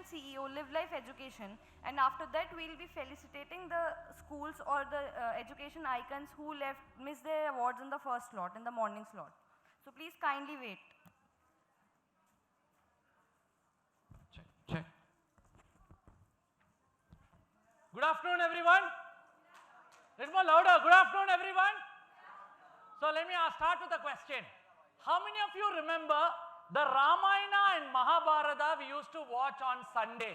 and CEO, LiveLife Education, and after that we'll be felicitating the schools or the education icons who missed their awards in the first slot, in the morning slot. So please kindly wait. Check. Good afternoon, everyone. Little more louder. Good afternoon, everyone. So let me start with a question. How many of you remember the Ramayana and Mahabharata we used to watch on Sunday?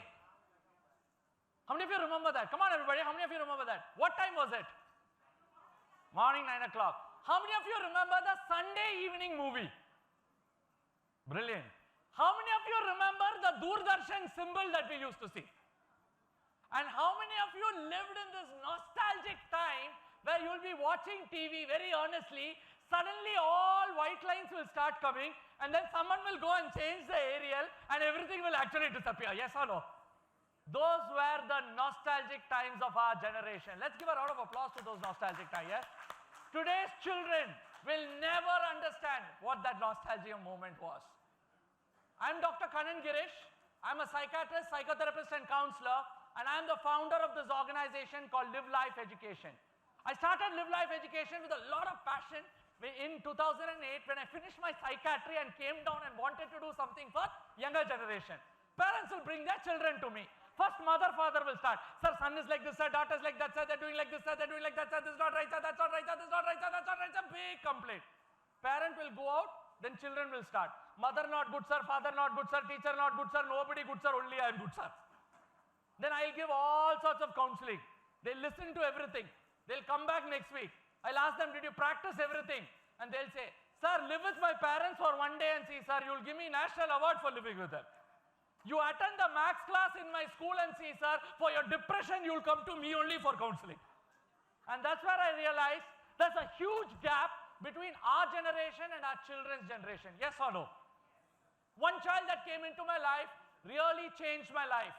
How many of you remember that? Come on, everybody. How many of you remember that? What time was it? Morning, 9 o'clock. How many of you remember the Sunday evening movie? Brilliant. How many of you remember the Doordarshan symbol that we used to see? And how many of you lived in this nostalgic time where you will be watching TV very earnestly, suddenly all white lines will start coming, and then someone will go and change the aerial and everything will actually disappear? Yes or no? Those were the nostalgic times of our generation. Let's give a round of applause to those nostalgic times. Yes? Today's children will never understand what that nostalgia moment was. I'm Dr. Kannan Gireesh. I'm a psychiatrist, psychotherapist and counselor, and I'm the founder of this organization called LiveLife Education. I started LiveLife Education with a lot of passion in 2008 when I finished my psychiatry and came down and wanted to do something for younger generation. Parents will bring their children to me. First, mother, father will start. Sir, son is like this, sir, daughter is like that, sir, they're doing like this, sir, they're doing like that, sir, this is not right, sir, that's not right, sir, this is not right, sir, that's not right, sir. Big complaint. Parent will go out, then children will start. Mother not good, sir, father not good, sir, teacher not good, sir, nobody good, sir, only I am good, sir. Then I'll give all sorts of counseling. They'll listen to everything. They'll come back next week. I'll ask them, did you practice everything? And they'll say, sir, live with my parents for one day and see, sir, you'll give me national award for living with them. You attend the max class in my school and see, sir, for your depression, you'll come to me only for counseling. And that's where I realized there's a huge gap between our generation and our children's generation. Yes or no? One child that came into my life really changed my life.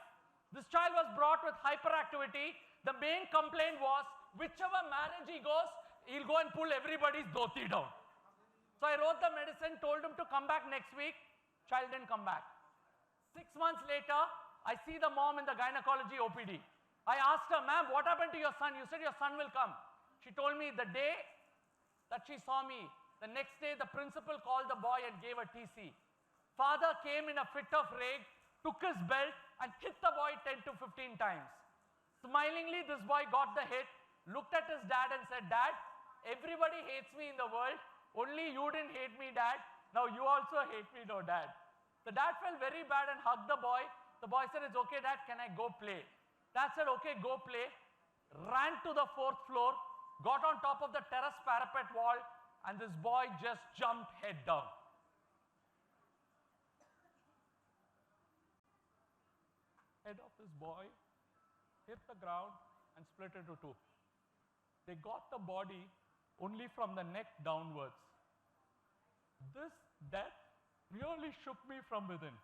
This child was brought with hyperactivity. The main complaint was, whichever marriage he goes, he'll go and pull everybody's dhoti down. So I wrote the medicine, told him to come back next week. Child didn't come back. 6 months later, I see the mom in the gynecology OPD. I asked her, ma'am, what happened to your son? You said your son will come. She told me the day that she saw me, the next day the principal called the boy and gave a TC. Father came in a fit of rage, took his belt and hit the boy 10 to 15 times. Smilingly, this boy got the hit, looked at his dad and said, Dad, everybody hates me in the world. Only you didn't hate me, Dad. Now you also hate me, no, Dad. The dad felt very bad and hugged the boy. The boy said, it's okay, Dad, can I go play? Dad said, okay, go play. Ran to the 4th floor, got on top of the terrace parapet wall, and this boy just jumped head down. Head of this boy hit the ground and split into two. They got the body only from the neck downwards. This death really shook me from within.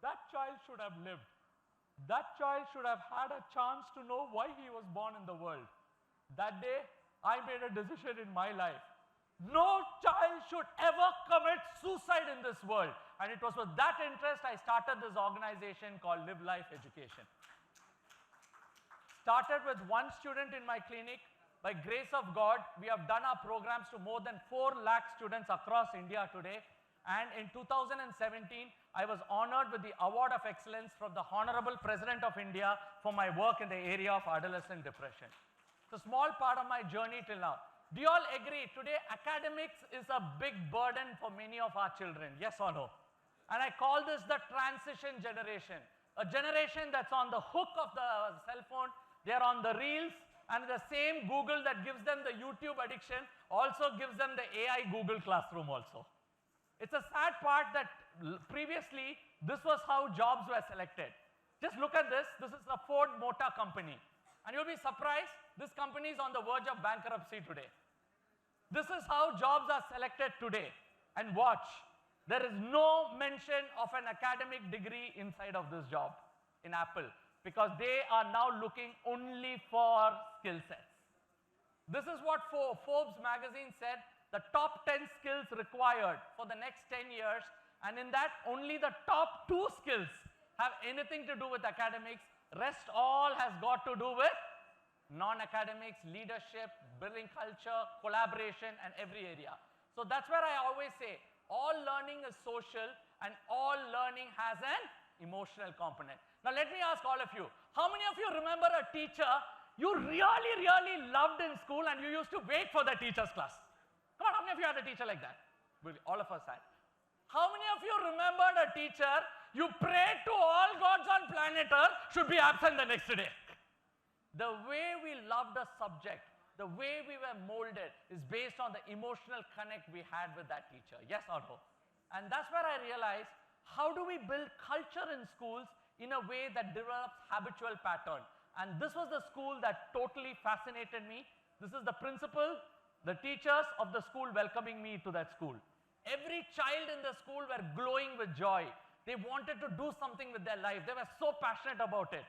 That child should have lived. That child should have had a chance to know why he was born in the world. That day, I made a decision in my life. No child should ever commit suicide in this world. And it was with that interest I started this organization called LiveLife Education. Started with one student in my clinic. By grace of God, we have done our programs to more than 4 lakh students across India today. And in 2017, I was honored with the Award of Excellence from the Honorable President of India for my work in the area of adolescent depression. It's a small part of my journey till now. Do you all agree today academics is a big burden for many of our children? Yes or no? And I call this the transition generation. A generation that's on the hook of the cell phone. They're on the reels, and the same Google that gives them the YouTube addiction also gives them the AI Google Classroom also. It's a sad part that previously this was how jobs were selected. Just look at this. This is a Ford Motor Company. And you'll be surprised, this company is on the verge of bankruptcy today. This is how jobs are selected today. And watch, there is no mention of an academic degree inside of this job in Apple, because they are now looking only for skill sets. This is what Forbes magazine said, the top 10 skills required for the next 10 years, and in that only the top 2 skills have anything to do with academics. Rest all has got to do with non-academics, leadership, building culture, collaboration, and every area. So that's where I always say, all learning is social and all learning has an emotional component. Now let me ask all of you, how many of you remember a teacher you really, really loved in school and you used to wait for the teacher's class? Come on, how many of you had a teacher like that? All of us had. How many of you remembered a teacher you prayed to all gods on planet Earth should be absent the next day? The way we loved a subject, the way we were molded is based on the emotional connect we had with that teacher. Yes or no? And that's where I realized, how do we build culture in schools in a way that develops habitual pattern? And this was the school that totally fascinated me. This is the principal, the teachers of the school welcoming me to that school. Every child in the school were glowing with joy. They wanted to do something with their life. They were so passionate about it.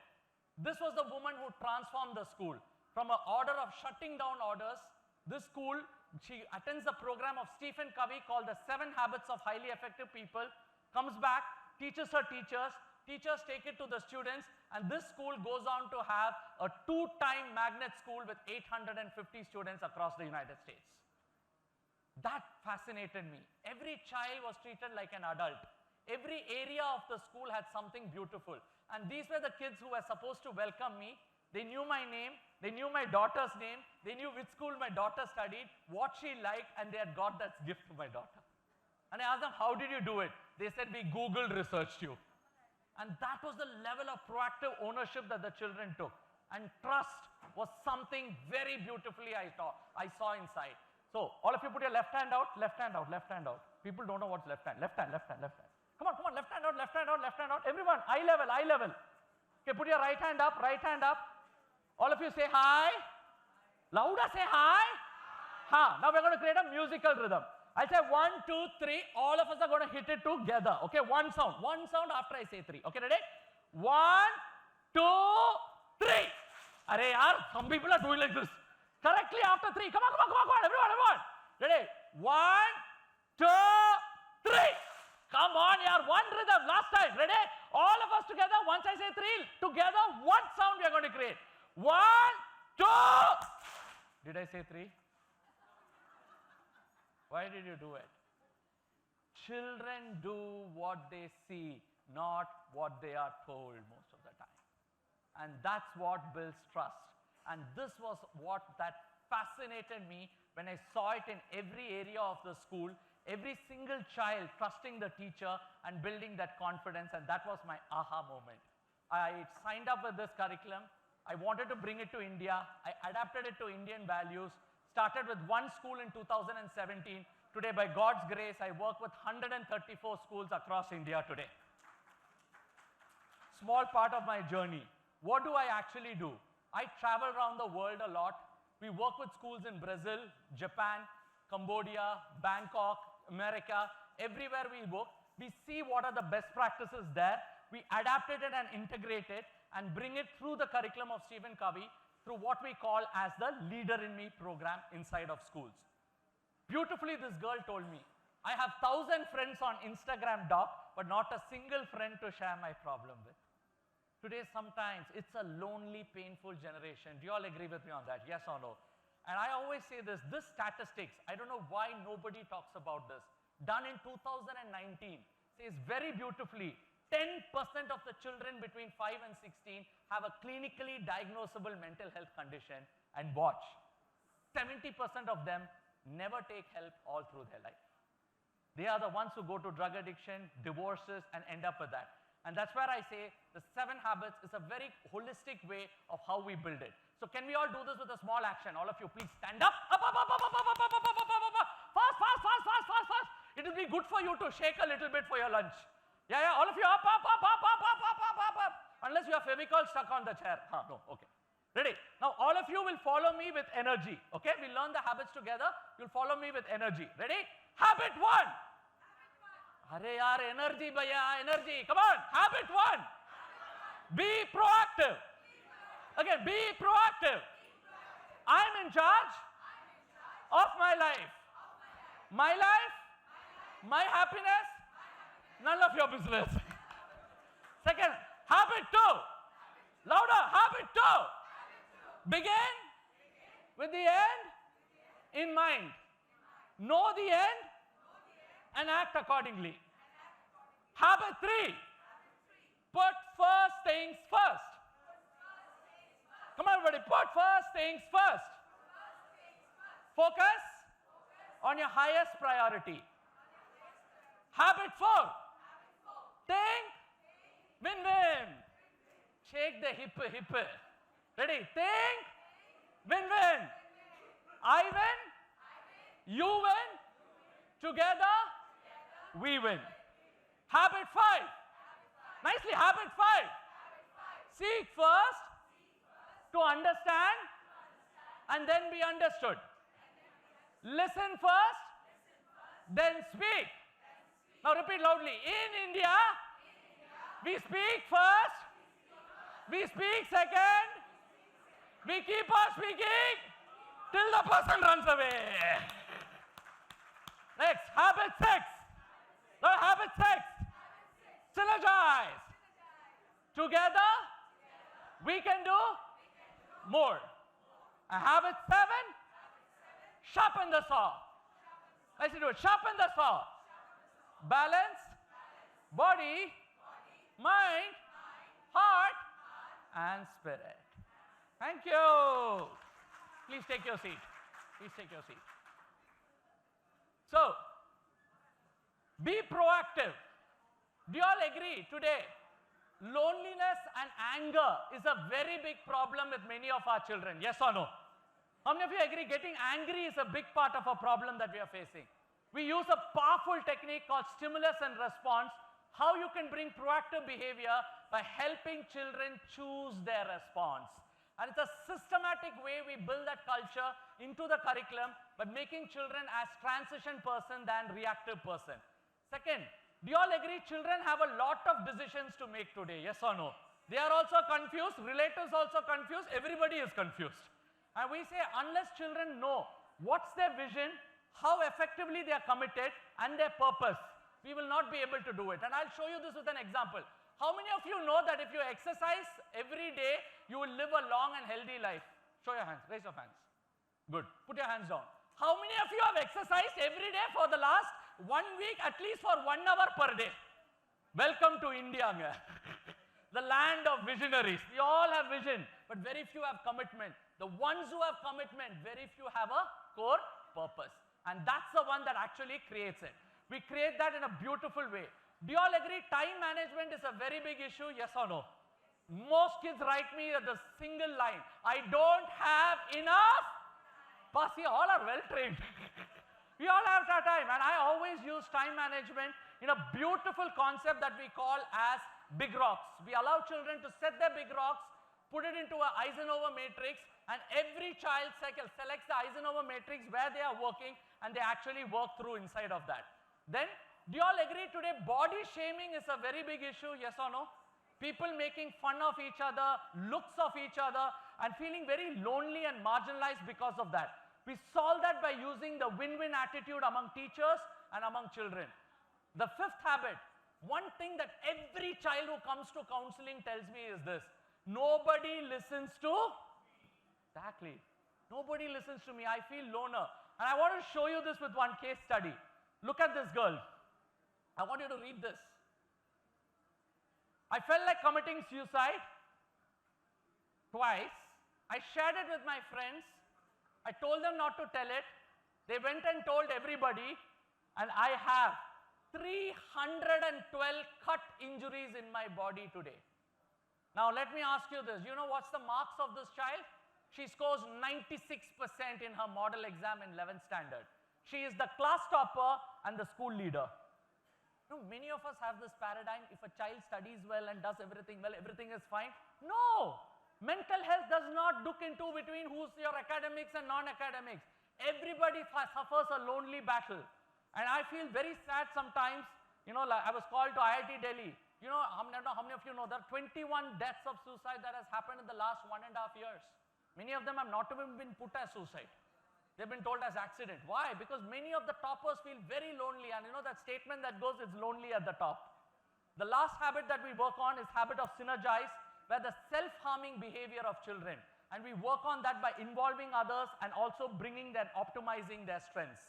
This was the woman who transformed the school. From an order of shutting down orders, this school, she attends the program of Stephen Covey called The 7 Habits of Highly Effective People, comes back, teaches her teachers, teachers take it to the students, and this school goes on to have a 2-time magnet school with 850 students across the United States. That fascinated me. Every child was treated like an adult. Every area of the school had something beautiful. And these were the kids who were supposed to welcome me. They knew my name, they knew my daughter's name, they knew which school my daughter studied, what she liked, and they had got that gift for my daughter. And I asked them, how did you do it? They said, we Googled, researched you. And that was the level of proactive ownership that the children took. And trust was something very beautifully I saw inside. So, all of you put your left hand out, left hand out, left hand out. People don't know what's left hand, left hand, left hand, left hand. Come on, left hand out, left hand out, left hand out. Everyone, eye level, eye level. Okay, put your right hand up, right hand up. All of you say hi. Louder, say hi. Ha. Now we're going to create a musical rhythm. I'll say 1, 2, 3. All of us are going to hit it together. Okay, one sound after I say 3. Okay, ready? 1, 2, 3. Arey yaar, some people are doing like this. Correctly after 3. Come on, everyone. Ready? 1, 2, 3. Come on, yaar, one rhythm. Last time. Ready? All of us together. Once I say 3, together, one sound we are going to create. 1, 2. Did I say 3? Why did you do it? Children do what they see, not what they are told most of the time. And that's what builds trust. And this was what that fascinated me when I saw it in every area of the school, every single child trusting the teacher and building that confidence, and that was my aha moment. I signed up with this curriculum. I wanted to bring it to India. I adapted it to Indian values. Started with one school in 2017. Today, by God's grace, I work with 134 schools across India today. Small part of my journey. What do I actually do? I travel around the world a lot. We work with schools in Brazil, Japan, Cambodia, Bangkok, America. Everywhere we work, we see what are the best practices there. We adapt it and integrate it and bring it through the curriculum of Stephen Covey, through what we call as the Leader in Me program inside of schools. Beautifully, this girl told me, I have 1,000 friends on Instagram, Doc, but not a single friend to share my problem with. Today, sometimes it's a lonely, painful generation. Do you all agree with me on that? Yes or no? And I always say this statistics, I don't know why nobody talks about this, done in 2019, says very beautifully, 10% of the children between 5 and 16 have a clinically diagnosable mental health condition, and watch, 70% of them never take help all through their life. They are the ones who go to drug addiction, divorces, and end up with that. And that's where I say the 7 habits is a very holistic way of how we build it. So can we all do this with a small action? All of you, please stand up. Fast. It will be good for you to shake a little bit for your lunch. Yeah, all of you up. Unless you have Fevicol stuck on the chair. No, okay. Ready? Now all of you will follow me with energy. Okay, we learn the habits together. You'll follow me with energy. Ready? Habit 1. Arey yaar, energy bhaiya, energy. Come on. Habit 1. Be proactive. Again, be proactive. I'm in charge of my life. My life, my happiness, none of your business. Second, habit 2. Louder, habit 2. Begin with the end in mind. Know the end and act accordingly. Habit 3. Put first things first. Come on, everybody, put first things first. Focus on your highest priority. Habit 4. Think, win-win. Shake the hip. Ready? Think, win-win. I win, you win, together we win. Habit 5. Nicely, habit 5. Seek first to understand and then be understood. Listen first, then speak. Now repeat loudly. In India, we speak first, we speak second, we keep on speaking till the person runs away. Next, habit 6. Now habit 6. Synergize. Together, we can do more. And habit 7. Sharpen the saw. Let's do it. Sharpen the saw. Balance, body, mind, heart, and spirit. Thank you. Please take your seat. Please take your seat. So, be proactive. Do you all agree today? Loneliness and anger is a very big problem with many of our children. Yes or no? How many of you agree getting angry is a big part of a problem that we are facing? We use a powerful technique called stimulus and response, how you can bring proactive behavior by helping children choose their response. And it's a systematic way we build that culture into the curriculum by making children as transition person than reactive person. Second, do you all agree children have a lot of decisions to make today? Yes or no? They are also confused, relatives also confused, everybody is confused. And we say unless children know what's their vision, how effectively they are committed and their purpose, we will not be able to do it. And I'll show you this with an example. How many of you know that if you exercise every day, you will live a long and healthy life? Show your hands, raise your hands. Good, put your hands down. How many of you have exercised every day for the last 1 week, at least for 1 hour per day? Welcome to India, the land of visionaries. We all have vision, but very few have commitment. The ones who have commitment, very few have a core purpose. And that's the one that actually creates it. We create that in a beautiful way. Do you all agree time management is a very big issue? Yes or no? Most kids write me the single line, I don't have enough. But see, all are well trained. We all have that time. And I always use time management in a beautiful concept that we call as big rocks. We allow children to set their big rocks, put it into an Eisenhower matrix, and every child selects the Eisenhower matrix where they are working, and they actually work through inside of that. Then, do you all agree today body shaming is a very big issue? Yes or no? People making fun of each other, looks of each other, and feeling very lonely and marginalized because of that. We solve that by using the win-win attitude among teachers and among children. The 5th habit, one thing that every child who comes to counseling tells me is this: nobody listens to exactly. Nobody listens to me. I feel loner. And I want to show you this with one case study. Look at this girl. I want you to read this. I felt like committing suicide twice. I shared it with my friends. I told them not to tell it. They went and told everybody, and I have 312 cut injuries in my body today. Now let me ask you this. You know what's the marks of this child? She scores 96% in her model exam in 11th standard. She is the class topper and the school leader. You know, many of us have this paradigm, if a child studies well and does everything well, everything is fine. No! Mental health does not look into between who's your academics and non-academics. Everybody suffers a lonely battle. And I feel very sad sometimes. You know, like I was called to IIT Delhi. You know, how many of you know there are 21 deaths of suicide that has happened in the last 1.5 years. Many of them have not even been put as suicide. They've been told as accident. Why? Because many of the toppers feel very lonely. And you know that statement that goes, it's lonely at the top. The last habit that we work on is habit of synergize, where the self-harming behavior of children, and we work on that by involving others and also bringing their, optimizing their strengths.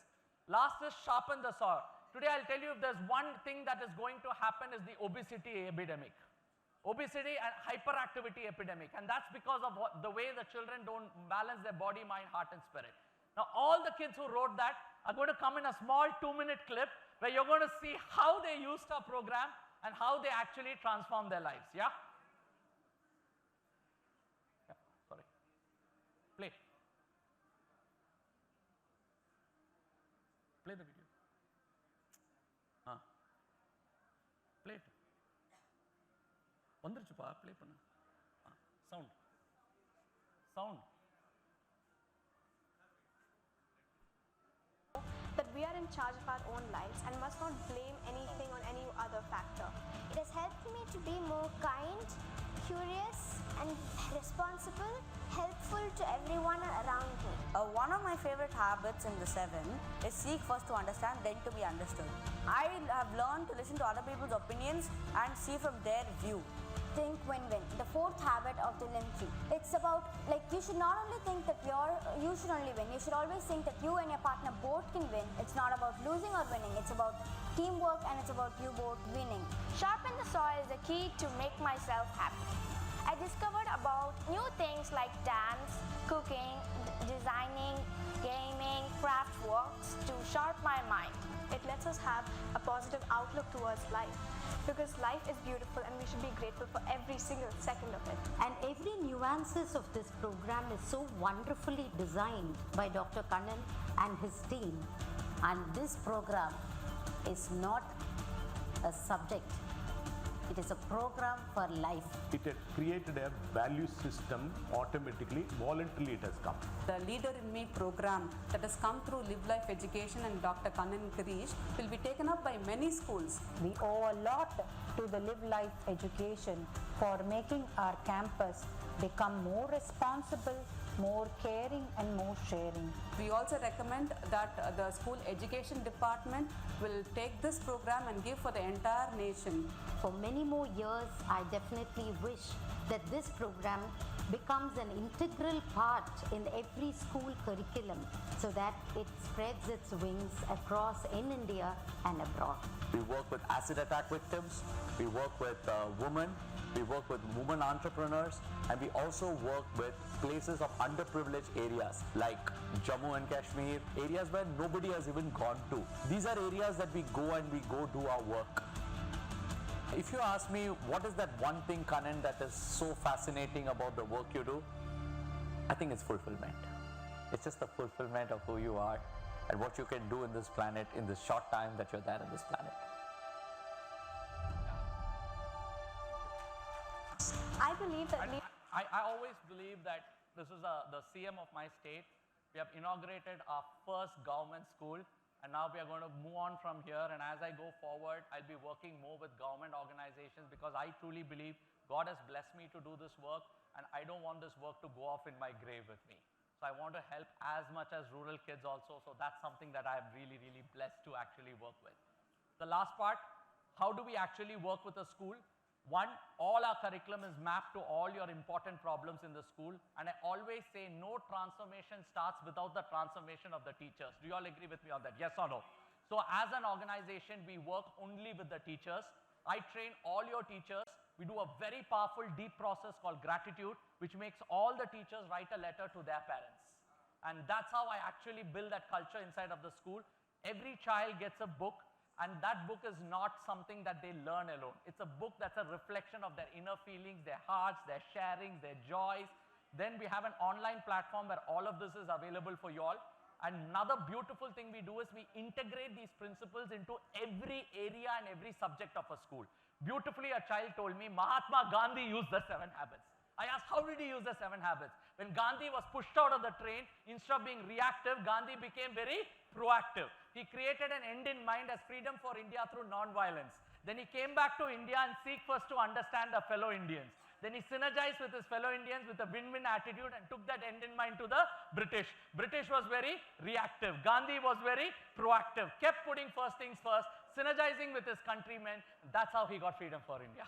Last is sharpen the saw. Today I'll tell you if there's one thing that is going to happen is the obesity epidemic. Obesity and hyperactivity epidemic, and that's because of the way the children don't balance their body, mind, heart and spirit. Now all the kids who wrote that are going to come in a small 2-minute clip where you're going to see how they used our program and how they actually transformed their lives. Yeah? Yeah, sorry. Play. Play the video. Play it. வந்துருச்சுப்பா play பண்ணு. Sound. Sound. That we are in charge of our own lives and must not blame anything on any other factor. It has helped me to be more kind, curious and responsible, helpful to everyone around me. One of my favorite habits in the 7 is seek first to understand, then to be understood. I have learned to listen to other people's opinions and see from their view. Think win-win. The 4th habit of the limb tree. It's about, like, you should not only think that you should only win. You should always think that you and your partner both can win. It's not about losing or winning. It's about teamwork and it's about you both winning. Sharpen the saw is the key to make myself happy. I discovered about new things like dance, cooking, designing, gaming, craft works to sharpen my mind. It lets us have a positive outlook towards life, because life is beautiful and we should be grateful for every single second of it. And every nuances of this program is so wonderfully designed by Dr. Kannan and his team. And this program is not a subject, it is a program for life. It had created a value system automatically, voluntarily it has come. The Leader in Me program that has come through LiveLife Education and Dr. Kannan Gireesh will be taken up by many schools. We owe a lot to the LiveLife Education for making our campus become more responsible, more caring and more sharing. We also recommend that the school education department will take this program and give for the entire nation. For many more years, I definitely wish that this program becomes an integral part in every school curriculum so that it spreads its wings across in India and abroad. We work with acid attack victims, we work with women, we work with women entrepreneurs, and we also work with places of underprivileged areas like Jammu and Kashmir, areas where nobody has even gone to. These are areas that we go do our work. If you ask me, what is that one thing, Kannan, that is so fascinating about the work you do? I think it's fulfillment. It's just the fulfillment of who you are and what you can do in this planet in this short time that you're there in this planet. I believe that I always believe that this is the CM of my state. We have inaugurated our first government school, and now we are going to move on from here. And as I go forward, I'll be working more with government organizations, because I truly believe God has blessed me to do this work, and I don't want this work to go off in my grave with me. So I want to help as much as rural kids also. So that's something that I'm really, really blessed to actually work with. The last part, how do we actually work with a school? One, all our curriculum is mapped to all your important problems in the school, and I always say no transformation starts without the transformation of the teachers. Do you all agree with me on that? Yes or no? So as an organization, we work only with the teachers. I train all your teachers. We do a very powerful deep process called gratitude, which makes all the teachers write a letter to their parents. And that's how I actually build that culture inside of the school. Every child gets a book, and that book is not something that they learn alone. It's a book that's a reflection of their inner feelings, their hearts, their sharings, their joys. Then we have an online platform where all of this is available for you all. And another beautiful thing we do is we integrate these principles into every area and every subject of a school. Beautifully, a child told me, Mahatma Gandhi used the 7 habits. I asked, how did he use the 7 habits? When Gandhi was pushed out of the train, instead of being reactive, Gandhi became very proactive. He created an end in mind as freedom for India through non-violence. Then he came back to India and seek first to understand the fellow Indians. Then he synergized with his fellow Indians with a win-win attitude and took that end in mind to the British. British was very reactive. Gandhi was very proactive, kept putting first things first, synergizing with his countrymen. That's how he got freedom for India.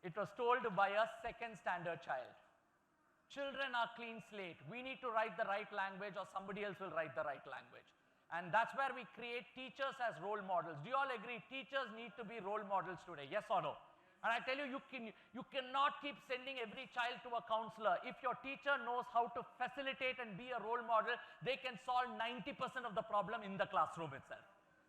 It was told by a second standard child. Children are clean slate. We need to write the right language or somebody else will write the right language. And that's where we create teachers as role models. Do you all agree? Teachers need to be role models today, yes or no? And I tell you, you cannot keep sending every child to a counselor. If your teacher knows how to facilitate and be a role model, they can solve 90% of the problem in the classroom itself.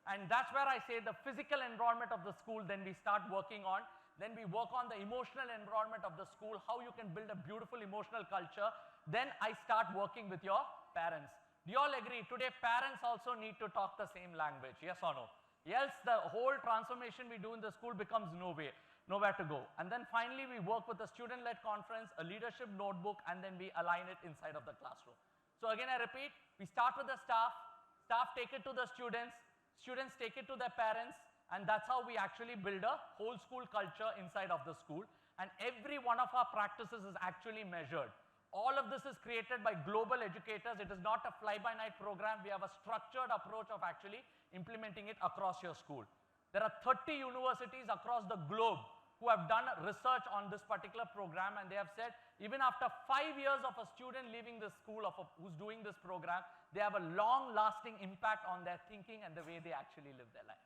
And that's where I say the physical environment of the school, then we start working on. Then we work on the emotional environment of the school, how you can build a beautiful emotional culture. Then I start working with your parents. Do you all agree? Today, parents also need to talk the same language, yes or no? Else, the whole transformation we do in the school becomes nowhere to go. And then finally, we work with a student-led conference, a leadership notebook, and then we align it inside of the classroom. So again, I repeat, we start with the staff take it to the students take it to their parents, and that's how we actually build a whole school culture inside of the school. And every one of our practices is actually measured. All of this is created by global educators. It is not a fly-by-night program. We have a structured approach of actually implementing it across your school. There are 30 universities across the globe who have done research on this particular program, and they have said even after 5 years of a student leaving the school who's doing this program, they have a long-lasting impact on their thinking and the way they actually live their life.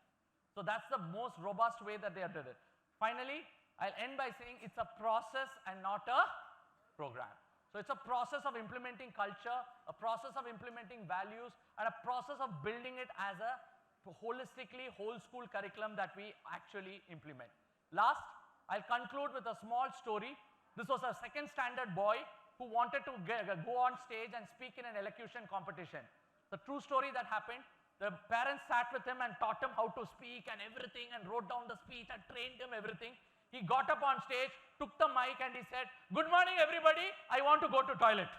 So that's the most robust way that they have done it. Finally, I'll end by saying it's a process and not a program. So it's a process of implementing culture, a process of implementing values, and a process of building it as a holistically whole school curriculum that we actually implement. Last, I'll conclude with a small story. This was a second standard boy who wanted to go on stage and speak in an elocution competition. The true story that happened, the parents sat with him and taught him how to speak and everything, and wrote down the speech and trained him everything. He got up on stage, took the mic, and he said, "Good morning, everybody. I want to go to toilet."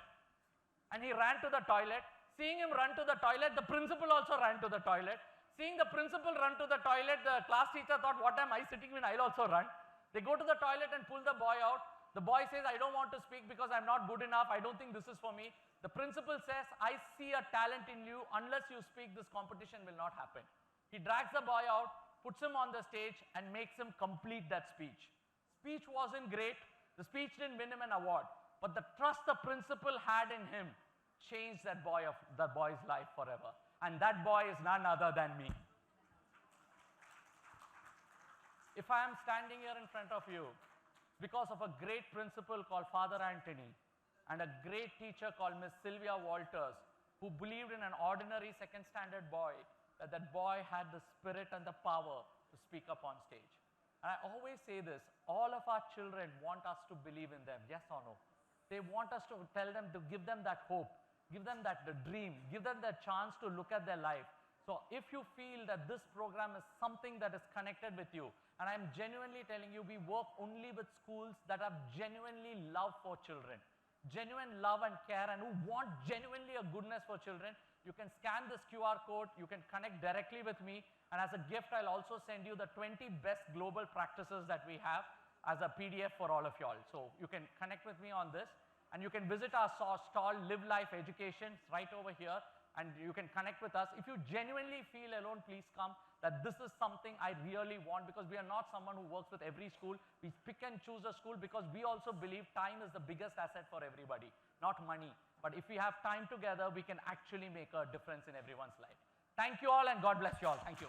And he ran to the toilet. Seeing him run to the toilet, the principal also ran to the toilet. Seeing the principal run to the toilet, the class teacher thought, "What am I sitting in? I'll also run." They go to the toilet and pull the boy out. The boy says, "I don't want to speak because I'm not good enough. I don't think this is for me." The principal says, "I see a talent in you. Unless you speak, this competition will not happen." He drags the boy out, puts him on the stage, and makes him complete that speech. Speech wasn't great. The speech didn't win him an award. But the trust the principal had in him changed that boy's life forever. And that boy is none other than me. If I am standing here in front of you, because of a great principal called Father Anthony and a great teacher called Miss Sylvia Walters, who believed in an ordinary second standard boy, that boy had the spirit and the power to speak up on stage. And I always say this, all of our children want us to believe in them, yes or no? They want us to tell them, to give them that hope, give them that dream, give them that chance to look at their life. So if you feel that this program is something that is connected with you, and I'm genuinely telling you, we work only with schools that have genuinely love for children, genuine love and care, and who want genuinely a goodness for children, you can scan this QR code, you can connect directly with me, and as a gift, I'll also send you the 20 best global practices that we have as a PDF for all of y'all. So you can connect with me on this, and you can visit our stall, LiveLife Education, right over here, and you can connect with us. If you genuinely feel alone, please come, that this is something I really want, because we are not someone who works with every school. We pick and choose a school because we also believe time is the biggest asset for everybody, not money. But if we have time together, we can actually make a difference in everyone's life. Thank you all, and God bless you all. Thank you.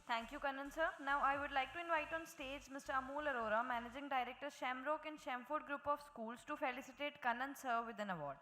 Thank you, Kannan sir. Now I would like to invite on stage Mr. Amol Arora, Managing Director, Shamrock and Shamford Group of Schools, to felicitate Kannan sir with an award.